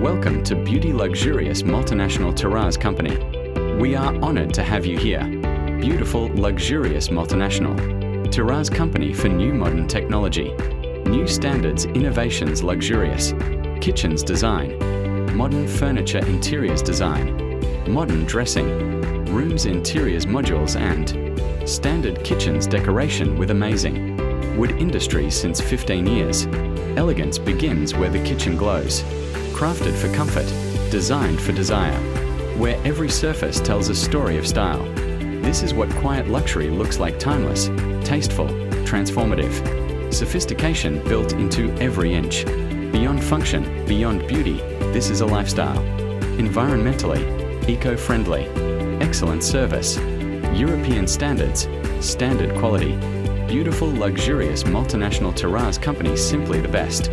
Welcome to Beauty Luxurious Multinational Terraz Company. We are honored to have you here. Beautiful, luxurious multinational. Terraz Company for new modern technology. New standards, innovations, luxurious. Kitchens design. Modern furniture interiors design. Modern dressing. Rooms interiors modules and standard kitchens decoration with amazing. Wood industry since 15 years. Elegance begins where the kitchen glows. Crafted for comfort, designed for desire. Where every surface tells a story of style. This is what quiet luxury looks like: timeless, tasteful, transformative. Sophistication built into every inch. Beyond function, beyond beauty, this is a lifestyle. Environmentally, eco-friendly. Excellent service. European standards, standard quality. Beautiful, luxurious multinational Terraz Company, simply the best.